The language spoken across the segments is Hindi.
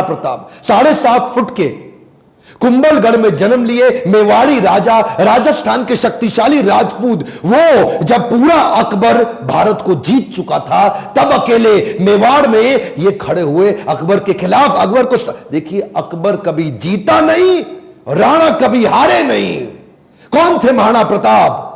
प्रताप 7.5 फुट के कुंभलगढ़ में जन्म लिए मेवाड़ी राजा, राजस्थान के शक्तिशाली राजपूत। वो जब पूरा अकबर भारत को जीत चुका था तब अकेले मेवाड़ में ये खड़े हुए अकबर के खिलाफ। अकबर को देखिए, अकबर कभी जीता नहीं, राणा कभी हारे नहीं। कौन थे महाराणा प्रताप?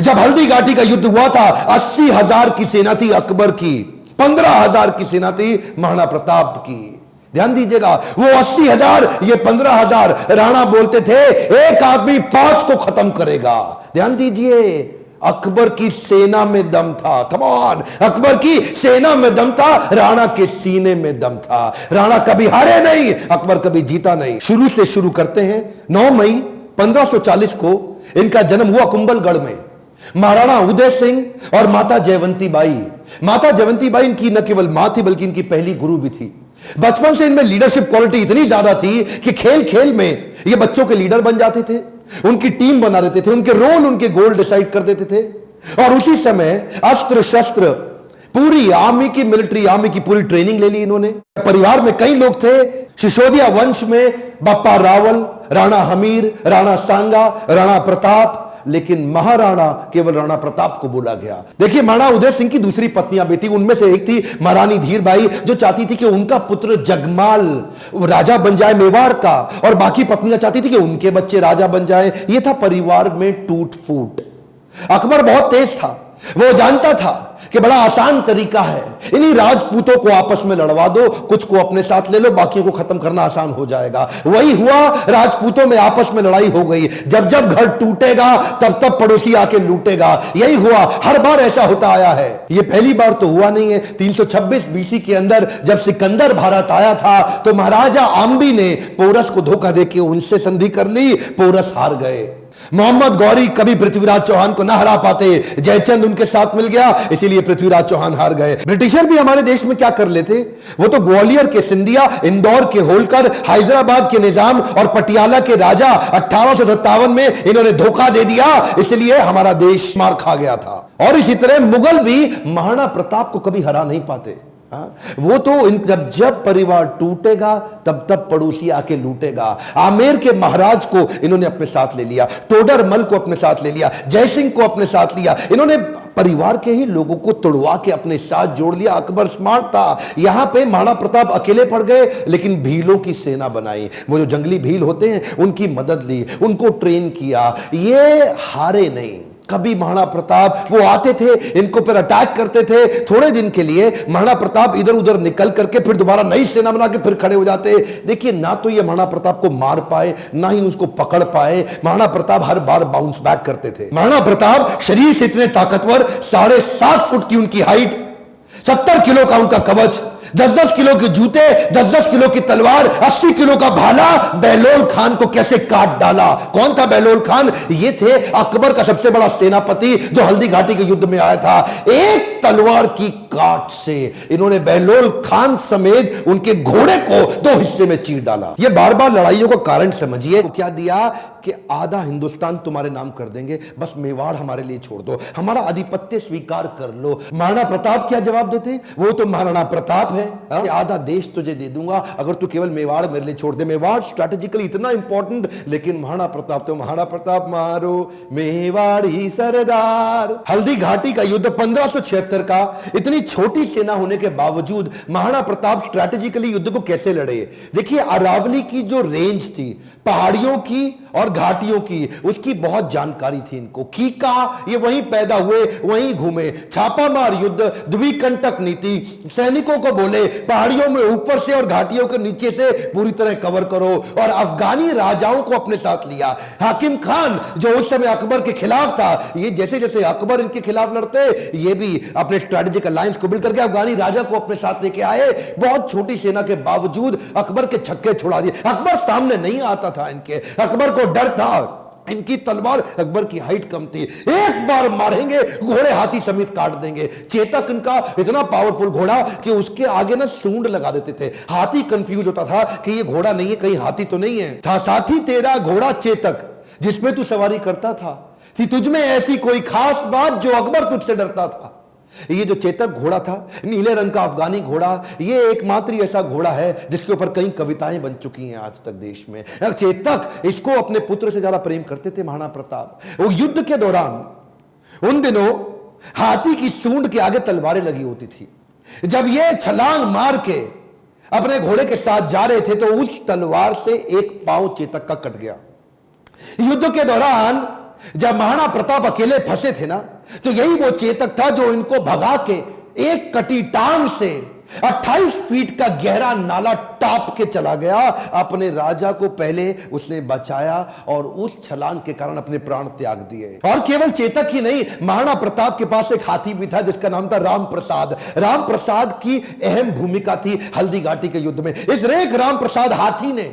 जब हल्दी घाटी का युद्ध हुआ था 80,000 की सेना थी अकबर की, 15,000 की सेना थी महाराणा प्रताप की। ध्यान दीजिएगा, वो 80,000, ये 15,000। राणा बोलते थे एक आदमी 5 को खत्म करेगा। ध्यान दीजिए, अकबर की सेना में दम था। कम ऑन, अकबर की सेना में दम था, राणा के सीने में दम था। राणा कभी हारे नहीं, अकबर कभी जीता नहीं। शुरू से शुरू करते हैं। 9 मई 1540 को इनका जन्म हुआ कुंभलगढ़ में। महाराणा उदय सिंह और माता जयवंती बाई। माता जयवंती बाई इनकी न केवल मां थी बल्कि इनकी पहली गुरु भी थी। बचपन से इनमें लीडरशिप क्वालिटी इतनी ज्यादा थी कि खेल खेल में ये बच्चों के लीडर बन जाते थे, उनकी टीम बना देते थे, उनके रोल, उनके गोल डिसाइड कर देते थे। और उसी समय अस्त्र शस्त्र, पूरी आर्मी की, मिलिट्री आर्मी की पूरी ट्रेनिंग ले ली इन्होंने। परिवार में कई लोग थे। सिसोदिया वंश में बप्पा रावल, राणा हमीर, राणा सांगा, राणा प्रताप, लेकिन महाराणा केवल राणा प्रताप को बोला गया। देखिए, महाराणा उदय सिंह की दूसरी पत्नियां भी थी। उनमें से एक थी महारानी धीरबाई, जो चाहती थी कि उनका पुत्र जगमाल राजा बन जाए मेवाड़ का, और बाकी पत्नियां चाहती थी कि उनके बच्चे राजा बन जाए। यह था परिवार में टूट फूट। अकबर बहुत तेज था, वो जानता था कि बड़ा आसान तरीका है, इन्हीं राजपूतों को आपस में लड़वा दो, कुछ को अपने साथ ले लो, बाकियों को खत्म करना आसान हो जाएगा। वही हुआ, राजपूतों में आपस में लड़ाई हो गई। जब जब घर टूटेगा तब तब पड़ोसी आके लूटेगा। यही हुआ, हर बार ऐसा होता आया है। ये पहली बार तो हुआ नहीं है। 326 बीसी के अंदर जब सिकंदर भारत आया था तो महाराजा आम्बी ने पोरस को धोखा देके उनसे संधि कर ली, पोरस हार गए। मोहम्मद गौरी कभी पृथ्वीराज चौहान को ना हरा पाते, जयचंद उनके साथ मिल गया, इसीलिए पृथ्वीराज चौहान हार गए। ब्रिटिशर भी हमारे देश में क्या कर लेते, वो तो ग्वालियर के सिंधिया, इंदौर के होलकर, हैदराबाद के निजाम और पटियाला के राजा 1857 में इन्होंने धोखा दे दिया, इसलिए हमारा देश मार खा गया था। और इसी तरह मुगल भी महाराणा प्रताप को कभी हरा नहीं पाते। वो तो जब परिवार टूटेगा तब तब पड़ोसी आके लूटेगा। आमेर के महाराज को इन्होंने अपने साथ ले लिया, टोडरमल को अपने साथ ले लिया, जयसिंह को अपने साथ लिया। इन्होंने परिवार के ही लोगों को तोड़वा के अपने साथ जोड़ लिया। अकबर स्मार्ट था। यहां पे महाराणा प्रताप अकेले पड़ गए, लेकिन भीलों की सेना बनाई। वो जो जंगली भील होते हैं उनकी मदद ली, उनको ट्रेन किया। ये हारे नहीं कभी। महाराणा प्रताप वो आते थे, इनको पर अटैक करते थे। थोड़े दिन के लिए महाराणा प्रताप इधर उधर निकल करके फिर दोबारा नई सेना बना के फिर खड़े हो जाते। देखिए, ना तो ये महाराणा प्रताप को मार पाए, ना ही उसको पकड़ पाए। महाराणा प्रताप हर बार बाउंस बैक करते थे। महाराणा प्रताप शरीर से इतने ताकतवर, 7.5 फुट की उनकी हाइट, 70 किलो का उनका कवच, 10-10 किलो के जूते, 10-10 किलो की तलवार, 80 किलो का भाला। बहलोल खान को कैसे काट डाला? कौन था बहलोल खान? ये थे अकबर का सबसे बड़ा सेनापति जो हल्दी घाटी के युद्ध में आया था। एक तलवार की काट से इन्होंने बहलोल खान समेत उनके घोड़े को 2 हिस्से में चीर डाला। ये बार बार लड़ाइयों का कारण समझिए। क्या दिया कि आधा हिंदुस्तान तुम्हारे नाम कर देंगे, बस मेवाड़ हमारे लिए छोड़ दो, हमारा आधिपत्य स्वीकार कर लो। महाराणा प्रताप क्या जवाब देते? वो तो महाराणा प्रताप है, आधा देश तुझे दे दूंगा अगर तू केवल मेवाड़ मेरे लिए छोड़ दे। मेवाड़ स्ट्रैटेजिकली इतना इंपॉर्टेंट, लेकिन महाराणा प्रताप तो महाराणा प्रताप मारो मेवाड़ी सरदार। हल्दी घाटी का युद्ध 1576 का, इतनी छोटी सेना होने के बावजूद महाराणा प्रताप स्ट्रैटेजिकली युद्ध को कैसे लड़े? देखिए, अरावली की जो रेंज थी, पहाड़ियों की और घाटियों की, उसकी बहुत जानकारी थी इनको। कीका ये वहीं पैदा हुए, वहीं घूमे। छापामार युद्ध, द्विकंटक नीति, सैनिकों को बोले पहाड़ियों में ऊपर से और घाटियों के नीचे से पूरी तरह कवर करो, और अफगानी राजाओं को अपने साथ लिया। हाकिम खान जो उस समय अकबर के खिलाफ था, ये जैसे जैसे अकबर इनके खिलाफ लड़ते, ये भी अपने स्ट्रेटेजिक अलायंस को बिल्ड करके अफगानी राजा को अपने साथ लेके आए। बहुत छोटी सेना के बावजूद अकबर के छक्के छुड़ा दिए। अकबर सामने नहीं आता था इनके, अकबर को डर था। इनकी तलवार, अकबर की हाइट कम थी, एक बार मारेंगे घोड़े हाथी समेत काट देंगे। चेतक इनका इतना पावरफुल घोड़ा कि उसके आगे ना सूंड लगा देते थे। हाथी कंफ्यूज होता था कि ये घोड़ा नहीं है, कहीं हाथी तो नहीं है। था साथी तेरा घोड़ा चेतक जिसमें तू सवारी करता था, थी तुझमें ऐसी कोई खास बात जो अकबर तुझसे डरता था। ये जो चेतक घोड़ा था, नीले रंग का अफगानी घोड़ा, ये एकमात्र ऐसा घोड़ा है जिसके ऊपर कई कविताएं बन चुकी हैं आज तक देश में। चेतक, इसको अपने पुत्र से ज्यादा प्रेम करते थे महाराणा प्रताप। वो युद्ध के दौरान उन दिनों हाथी की सूंड के आगे तलवारें लगी होती थी। जब ये छलांग मार के अपने घोड़े के साथ जा रहे थे तो उस तलवार से एक पांव चेतक का कट गया। युद्ध के दौरान जब महाराणा प्रताप अकेले फंसे थे ना, तो यही वो चेतक था जो इनको भगा के एक कटी टांग से 28 फीट का गहरा नाला टाप के चला गया। अपने राजा को पहले उसने बचाया और उस छलांग के कारण अपने प्राण त्याग दिए। और केवल चेतक ही नहीं, महाराणा प्रताप के पास एक हाथी भी था जिसका नाम था राम प्रसाद। राम प्रसाद की अहम भूमिका थी हल्दी घाटी के युद्ध में। इस रेख राम प्रसाद हाथी ने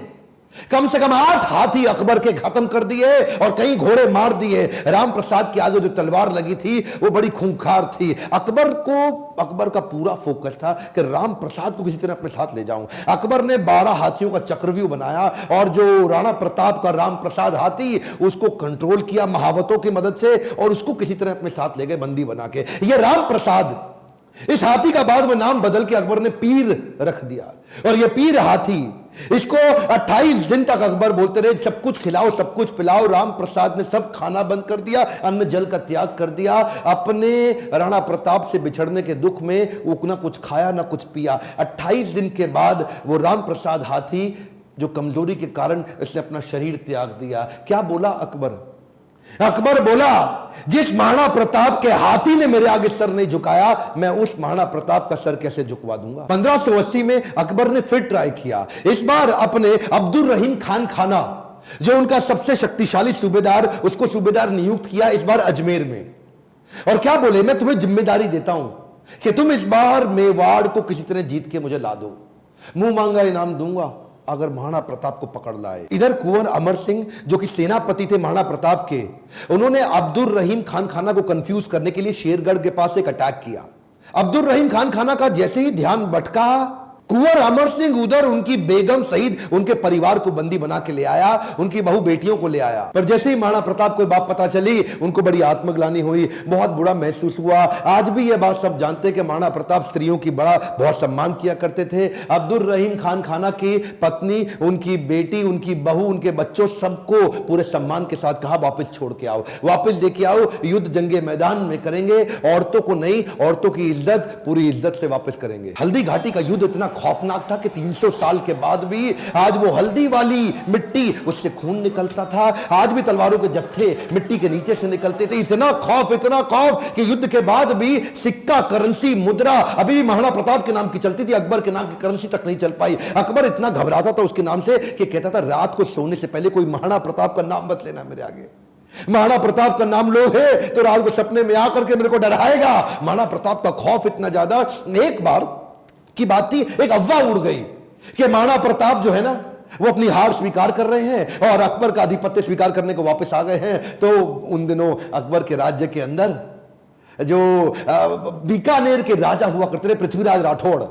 कम से कम 8 हाथी अकबर के खत्म कर दिए और कई घोड़े मार दिए। राम प्रसाद की आगे जो तलवार लगी थी वो बड़ी खूंखार थी। अकबर का पूरा फोकस था कि राम प्रसाद को किसी तरह अपने साथ ले जाऊं। अकबर ने 12 हाथियों का चक्रव्यूह बनाया और जो राणा प्रताप का राम प्रसाद हाथी, उसको कंट्रोल किया महावतों की मदद से और उसको किसी तरह अपने साथ ले गए बंदी बना के। ये राम प्रसाद, इस हाथी का बाद में नाम बदल के अकबर ने पीर रख दिया। और ये पीर हाथी, इसको 28 दिन तक अकबर बोलते रहे सब कुछ खिलाओ सब कुछ पिलाओ। राम प्रसाद ने सब खाना बंद कर दिया, अन्न जल का त्याग कर दिया। अपने राणा प्रताप से बिछड़ने के दुख में वो ना कुछ खाया ना कुछ पिया। 28 दिन के बाद वो राम प्रसाद हाथी जो कमजोरी के कारण इसने अपना शरीर त्याग दिया। क्या बोला अकबर? अकबर बोला, जिस महाराणा प्रताप के हाथी ने मेरे आगे सर नहीं झुकाया, मैं उस महाराणा प्रताप का सर कैसे झुकवा दूंगा। 1580 में अकबर ने फिर ट्राई किया। इस बार अपने अब्दुल रहीम खान खाना, जो उनका सबसे शक्तिशाली सूबेदार, उसको सूबेदार नियुक्त किया इस बार अजमेर में। और क्या बोले, मैं तुम्हें जिम्मेदारी देता हूं कि तुम इस बार मेवाड़ को किसी तरह जीत के मुझे ला दो, मुंह मांगा इनाम दूंगा अगर महाराणा प्रताप को पकड़ लाए। इधर कुंवर अमर सिंह जो कि सेनापति थे महाराणा प्रताप के, उन्होंने अब्दुल रहीम खान खाना को कंफ्यूज करने के लिए शेरगढ़ के पास एक अटैक किया। अब्दुल रहीम खान खाना का जैसे ही ध्यान भटका, कुंवर अमर सिंह उधर उनकी बेगम सहित उनके परिवार को बंदी बना के ले आया, उनकी बहू बेटियों को ले आया। पर जैसे ही महाराणा प्रताप को बात पता चली, उनको बड़ी आत्मग्लानि हुई, बहुत बुरा महसूस हुआ। आज भी यह बात सब जानते हैं कि महाराणा प्रताप स्त्रियों की बहुत सम्मान किया करते थे। अब्दुल रहीम खान खाना की पत्नी, उनकी बेटी, उनकी बहू, उनके बच्चों, सबको पूरे सम्मान के साथ कहा वापस छोड़ के आओ, वापस लेके आओ, युद्ध जंगे मैदान में करेंगे, औरतों को नहीं, औरतों की इज्जत पूरी इज्जत से वापस करेंगे। हल्दी घाटी का युद्ध इतना खौफनाक था कि 300 साल के बाद भी आज वो हल्दी वाली मिट्टी, उससे खून निकलता था। आज भी तलवारों के जत्थे मिट्टी के नीचे से निकलते थे। इतना खौफ कि युद्ध के बाद भी सिक्का, करेंसी, मुद्रा अभी भी महाराणा प्रताप के नाम की चलती थी, अकबर के नाम की करेंसी तक नहीं चल पाई। अकबर इतना घबराता था उसके नाम से कि कहता था रात को सोने से पहले कोई महाराणा प्रताप का नाम मत लेना मेरे आगे। महाराणा प्रताप का नाम लो है तो रात को सपने में आकर के मेरे को डराएगा। महाराणा प्रताप का खौफ इतना ज्यादा, एक बार की बात थी, एक अफवाह उड़ गई कि महाराणा प्रताप जो है ना, वो अपनी हार स्वीकार कर रहे हैं और अकबर का आधिपत्य स्वीकार करने को वापस आ गए हैं। तो उन दिनों अकबर के राज्य के अंदर जो बीकानेर के राजा हुआ करते थे पृथ्वीराज राठौड़,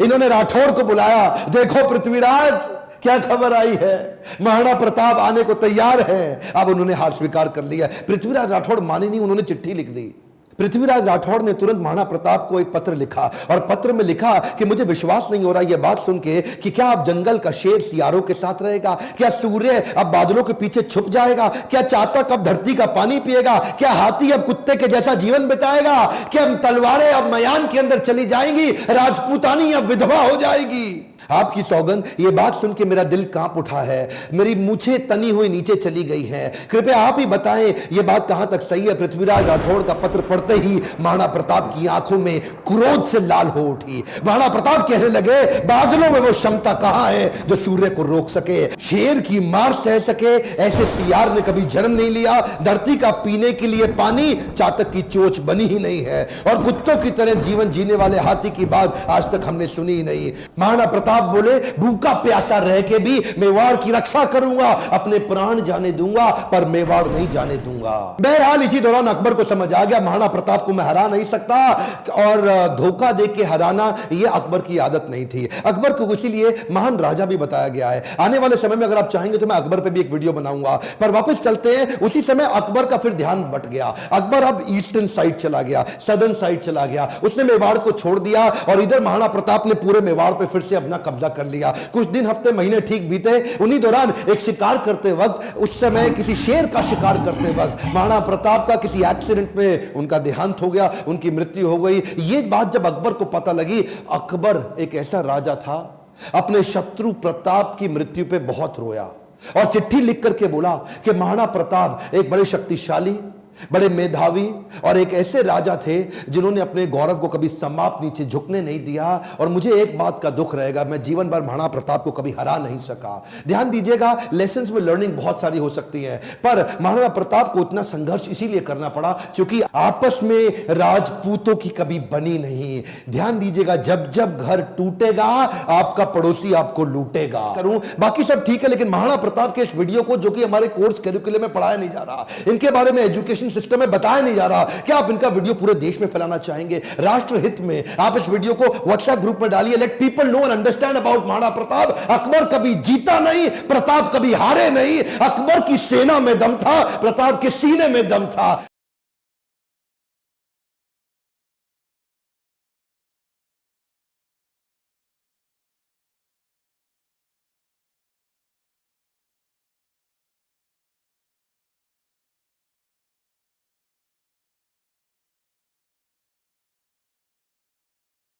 इन्होंने राठौड़ को बुलाया, देखो पृथ्वीराज क्या खबर आई है, महाराणा प्रताप आने को तैयार है। अब उन्होंने हार स्वीकार कर लिया। पृथ्वीराज राठौड़ माने नहीं, उन्होंने चिट्ठी लिख दी। पृथ्वीराज राठौड़ ने तुरंत महाराणा प्रताप को एक पत्र लिखा और पत्र में लिखा कि मुझे विश्वास नहीं हो रहा यह बात सुन के कि क्या अब जंगल का शेर सियारों के साथ रहेगा, क्या सूर्य अब बादलों के पीछे छुप जाएगा, क्या चातक अब धरती का पानी पिएगा, क्या हाथी अब कुत्ते के जैसा जीवन बिताएगा, क्या तलवारें अब मयान के अंदर चली जाएंगी, राजपूतानी अब विधवा हो जाएगी। आपकी सौगंध, ये बात सुन के मेरा दिल कांप उठा है, मेरी मूछें तनी हुई नीचे चली गई हैं। कृपया आप ही बताएं ये बात कहां तक सही है। पृथ्वीराज राठौड़ का पत्र पढ़ते ही महाराणा प्रताप की आंखों में क्रोध से लाल हो उठी। महाराणा प्रताप कहने लगे, बादलों में वो क्षमता कहां है जो सूर्य को रोक सके, शेर की मार सह सके, ऐसे सियार ने कभी जन्म नहीं लिया। धरती का पीने के लिए पानी चातक की चोंच बनी ही नहीं है और कुत्तों की तरह जीवन जीने वाले हाथी की बात आज तक हमने सुनी ही नहीं। महाराणा प्रताप प्रताप बोले, भूखा प्यासा रह के भी मेवाड़ की रक्षा करूंगा, अपने प्राण जाने दूंगा पर मेवाड़ नहीं जाने दूंगा। बहरहाल इसी दौरान अकबर को समझ आ गया महाराणा प्रताप को मैं हरा नहीं सकता, और धोखा दे के हराना यह अकबर की आदत नहीं थी। अकबर को इसीलिए महान राजा भी बताया गया है। आने वाले समय में अगर आप चाहेंगे तो मैं अकबर पे भी एक वीडियो बनाऊंगा। पर वापस चलते हैं, उसी समय अकबर का फिर ध्यान बट गया। अकबर अब ईस्टर्न साइड चला गया, सदर्न साइड चला गया, उसने मेवाड़ को छोड़ दिया और इधर महाराणा प्रताप ने पूरे मेवाड़ पे फिर से अपना कब्जा कर लिया। कुछ दिन, हफ्ते, महीने ठीक बीते। उन्हीं दौरान एक शिकार करते वक्त, उस समय किसी शेर का शिकार करते वक्त महाराणा प्रताप का किसी एक्सीडेंट में उनका देहांत हो गया, उनकी मृत्यु हो गई। यह बात जब अकबर को पता लगी, अकबर एक ऐसा राजा था, अपने शत्रु प्रताप की मृत्यु पे बहुत रोया और चिट्ठी लिख करके बोला कि महाराणा प्रताप एक बड़े शक्तिशाली, बड़े मेधावी और एक ऐसे राजा थे जिन्होंने अपने गौरव को कभी समाप्त नीचे झुकने नहीं दिया, और मुझे एक बात का दुख रहेगा, मैं जीवन भर महाराणा प्रताप को कभी हरा नहीं सका। ध्यान दीजिएगा, लेसन्स में लर्निंग बहुत सारी हो सकती है, पर महाराणा प्रताप को इतना संघर्ष इसीलिए करना पड़ा क्योंकि आपस में राजपूतों की कभी बनी नहीं। ध्यान दीजिएगा, जब जब घर टूटेगा आपका पड़ोसी आपको लूटेगा। करूं बाकी सब ठीक है, लेकिन महाराणा प्रताप के इस वीडियो को, जो कि हमारे कोर्स कैरिकुलम में पढ़ाया नहीं जा रहा, इनके बारे में एजुकेशन सिस्टम में बताया नहीं जा रहा, क्या आप इनका वीडियो पूरे देश में फैलाना चाहेंगे? राष्ट्र हित में आप इस वीडियो को व्हाट्सएप ग्रुप में डालिए। Let people know and understand about Maharana Pratap. Akbar कभी जीता नहीं, प्रताप कभी हारे नहीं। अकबर की सेना में दम था, प्रताप के सीने में दम था।